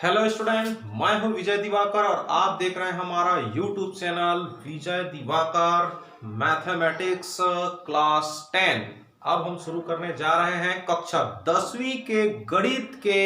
Hello student, मैं हूं विजय दिवाकर और आप देख रहे हैं हमारा यूट्यूब चैनल विजय दिवाकर मैथमेटिक्स क्लास 10। अब हम शुरू करने जा रहे हैं कक्षा 10वीं के गणित के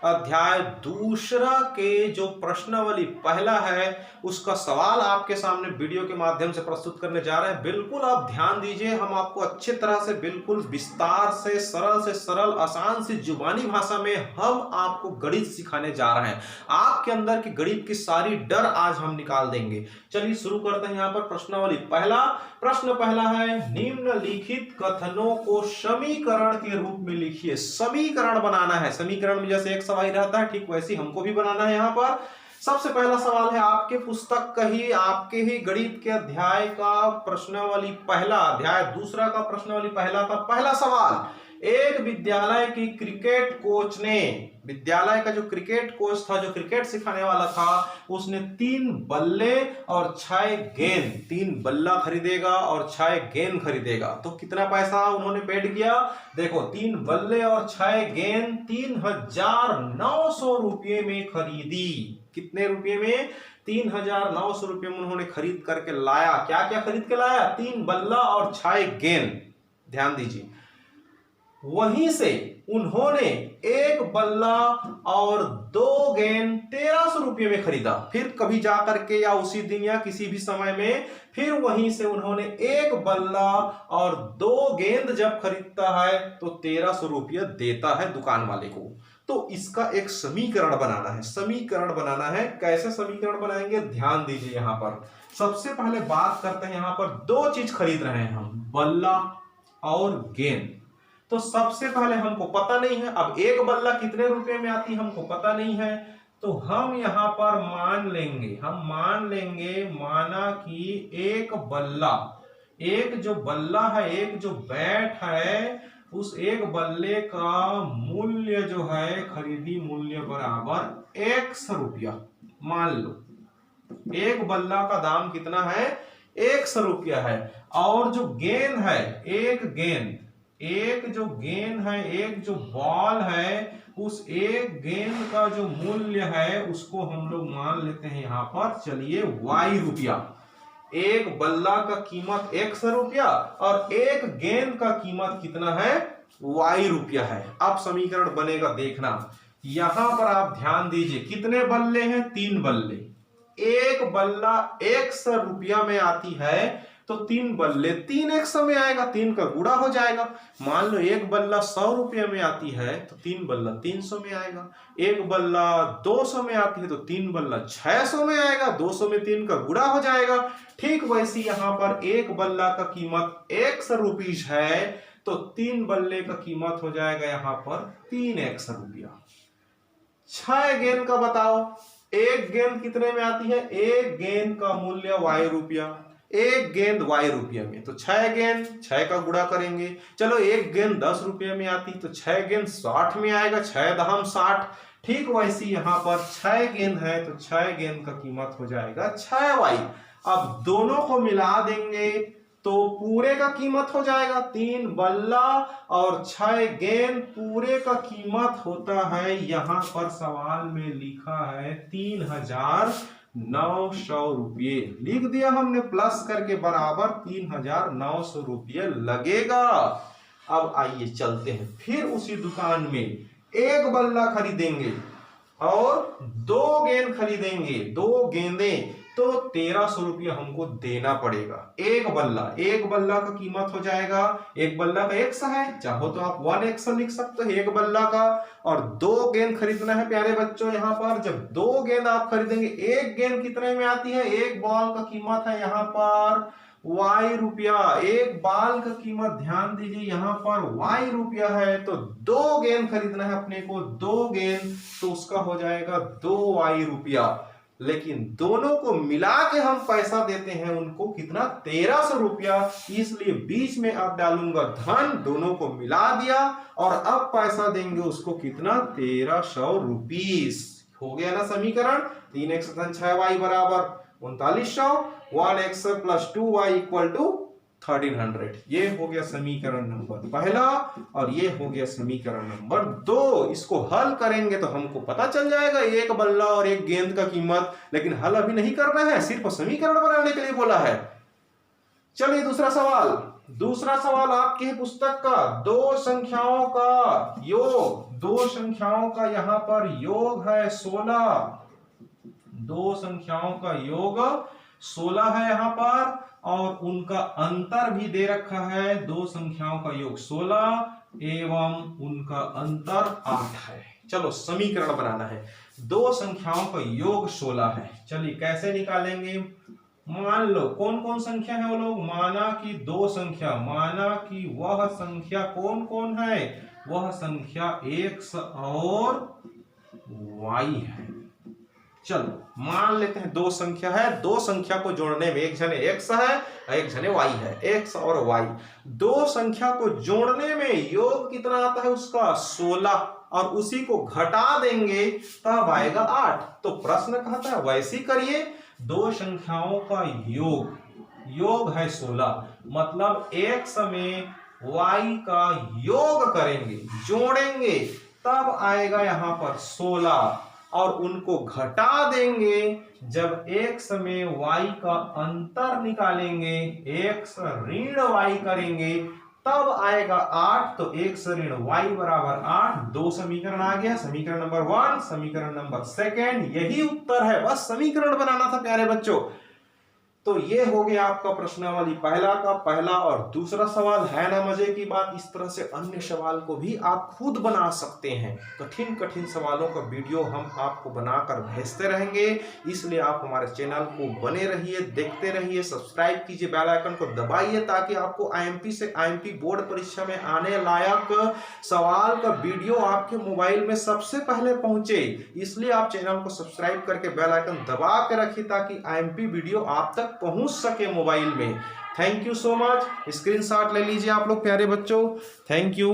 अध्याय दूसरा के जो प्रश्नावली पहला है उसका सवाल आपके सामने वीडियो के माध्यम से प्रस्तुत करने जा रहे हैं। बिल्कुल आप ध्यान दीजिए, हम आपको अच्छी तरह से बिल्कुल विस्तार से सरल आसान सी जुबानी भाषा में हम आपको गणित सिखाने जा रहे हैं। आपके अंदर की गणित की सारी डर आज हम निकाल देंगे। चलिए शुरू करते हैं। यहाँ पर प्रश्नावली पहला है, निम्नलिखित कथनों को समीकरण के रूप में लिखिए। समीकरण बनाना है, समीकरण में जैसे एक सवाल रहता है ठीक वैसे हमको भी बनाना है। यहाँ पर सबसे पहला सवाल है आपके पुस्तक का ही, आपके ही गणित के अध्याय का प्रश्नावली पहला, अध्याय दूसरा का प्रश्नावली पहला का पहला सवाल। एक विद्यालय की क्रिकेट कोच ने, विद्यालय का जो क्रिकेट कोच था, जो क्रिकेट सिखाने वाला था, उसने 3 बल्ले और 6 गेंद, 3 बल्ला खरीदेगा और 6 गेंद खरीदेगा तो कितना पैसा उन्होंने पेड किया? देखो 3 बल्ले और 6 गेंद 3,900 रुपये में खरीदी। कितने रुपये में? 3,900 रुपये में उन्होंने खरीद करके लाया। क्या क्या खरीद के लाया? 3 बल्ला और 6 गेंद। ध्यान दीजिए, वहीं से उन्होंने 1 बल्ला और 2 गेंद 1,300 रुपये में खरीदा। फिर कभी जा करके या उसी दिन या किसी भी समय में फिर वहीं से उन्होंने 1 बल्ला और 2 गेंद जब खरीदता है तो 1,300 रुपये देता है दुकान वाले को। तो इसका एक समीकरण बनाना है। समीकरण बनाना है, कैसे समीकरण बनाएंगे? ध्यान दीजिए। यहाँ पर सबसे पहले बात करते हैं, यहाँ पर 2 चीज खरीद रहे हैं हम, बल्ला और गेंद। तो सबसे पहले हमको पता नहीं है, अब 1 बल्ला कितने रुपए में आती हमको पता नहीं है, तो हम यहाँ पर मान लेंगे, माना कि 1 बल्ला, एक जो बल्ला है, एक जो बैट है, उस 1 बल्ले का मूल्य जो है, खरीदी मूल्य बराबर 100 रुपया। मान लो 1 बल्ला का दाम कितना है? 100 रुपया है। और जो गेंद है, एक जो गेंद है, एक जो बॉल है, उस एक गेंद का जो मूल्य है उसको हम लोग मान लेते हैं यहाँ पर, चलिए Y रुपया। 1 बल्ला का कीमत 100 रुपया और एक गेंद का कीमत कितना है? Y रुपया है। अब समीकरण बनेगा, देखना। यहां पर आप ध्यान दीजिए, कितने बल्ले हैं? 3 बल्ले। 1 बल्ला 100 रुपया में आती है तो 3 बल्ले 3 100 में आएगा, 3 का गुणा हो जाएगा। मान लो 1 बल्ला 100 रुपये में आती है तो 3 बल्ला 300 में आएगा। 1 बल्ला 200 में आती है तो 3 बल्ला 600 में आएगा, 200 में 3 का गुणा हो जाएगा। ठीक वैसे यहाँ पर 1 बल्ला का कीमत 100 रुपीज है तो 3 बल्ले का कीमत हो जाएगा यहाँ पर 3 रुपया। 6 गेंद का बताओ, एक गेंद कितने में आती है? एक गेंद का मूल्य Y रुपया, एक गेंद Y रुपये में, तो 6 गेंद 6 का गुणा करेंगे। चलो एक गेंद 10 रुपये में आती तो 6 गेंद 60 में आएगा, 6 दहम 60। ठीक वैसी यहाँ पर 6 गेंद है तो 6 गेंद का कीमत हो जाएगा 6Y। अब दोनों को मिला देंगे तो पूरे का कीमत हो जाएगा 3 बल्ला और 6 गेंद, पूरे का कीमत होता है, यहाँ पर सवाल में लिखा है 3,900 रुपये। लिख दिया हमने प्लस करके, बराबर 3,900 रुपये लगेगा। अब आइए चलते हैं, फिर उसी दुकान में 1 बल्ला खरीदेंगे और 2 गेंद खरीदेंगे, 2 गेंदें, तो 1,300 रुपया हमको देना पड़ेगा। 1 बल्ला का कीमत हो जाएगा, 1 बल्ला का 100 है, चाहो तो आप 1 लिख सकते हो 1 बल्ला का। और 2 गेंद खरीदना है प्यारे बच्चों। यहाँ पर जब 2 गेंद आप खरीदेंगे, एक गेंद कितने में आती है? एक बॉल का कीमत है यहाँ पर Y रुपया। एक बॉल का कीमत ध्यान दीजिए यहाँ पर Y रुपया है, तो 2 गेंद खरीदना है अपने को, 2 गेंद, तो उसका हो जाएगा 2Y रुपया। लेकिन दोनों को मिला के हम पैसा देते हैं उनको कितना? 1,300 रुपया। इसलिए बीच में अब डालूंगा धन, दोनों को मिला दिया और अब पैसा देंगे उसको कितना? 1,300 रुपीस। हो गया ना समीकरण? 3 x 6y बराबर 3900, 1x plus 2y equal to 1300। ये हो गया समीकरण नंबर पहला और ये हो गया समीकरण नंबर 2। इसको हल करेंगे तो हमको पता चल जाएगा एक बल्ला और एक गेंद का कीमत, लेकिन हल अभी नहीं करना है, सिर्फ समीकरण बनाने के लिए बोला है। चलिए दूसरा सवाल। दूसरा सवाल आपकी पुस्तक का दो संख्याओं का योग, दो संख्याओं का यहां पर योग है 16, दो संख्याओं का योग 16 है यहां पर, और उनका अंतर भी दे रखा है, दो संख्याओं का योग 16 एवं उनका अंतर 8 है। चलो समीकरण बनाना है, दो संख्याओं का योग 16 है। चलिए कैसे निकालेंगे, मान लो कौन कौन संख्या है वो लोग, माना कि दो संख्या, माना कि वह संख्या कौन कौन है, वह संख्या x और y है। चलो मान लेते हैं दो संख्या है, दो संख्या को जोड़ने में एक जने x है एक जने y है, x और y, दो संख्या को जोड़ने में योग कितना आता है उसका 16, और उसी को घटा देंगे तब आएगा 8। तो प्रश्न कहता है वैसे करिए, दो संख्याओं का योग, योग है 16, मतलब x में y का योग करेंगे, जोड़ेंगे, तब आएगा यहां पर 16, और उनको घटा देंगे, जब x में y का अंतर निकालेंगे, x ऋण y करेंगे, तब आएगा 8। तो x ऋण y बराबर 8। दो समीकरण आ गया, समीकरण नंबर 1, समीकरण नंबर 2, यही उत्तर है, बस समीकरण बनाना था प्यारे बच्चों। तो ये हो गया आपका प्रश्नावली पहला का पहला और दूसरा सवाल। है ना मजे की बात, इस तरह से अन्य सवाल को भी आप खुद बना सकते हैं। कठिन कठिन सवालों का वीडियो हम आपको बनाकर भेजते रहेंगे, इसलिए आप हमारे चैनल को बने रहिए, देखते रहिए, सब्सक्राइब कीजिए, बेल आइकन को दबाइए, ताकि आपको आईएमपी से आईएमपी बोर्ड परीक्षा में आने लायक सवाल का वीडियो आपके मोबाइल में सबसे पहले पहुंचे। इसलिए आप चैनल को सब्सक्राइब करके बेल आइकन दबा के रखिए, ताकि आईएमपी वीडियो आप तक पहुंच सके मोबाइल में। Thank you so much. Screenshot ले लीजिए आप लोग प्यारे बच्चों। Thank you.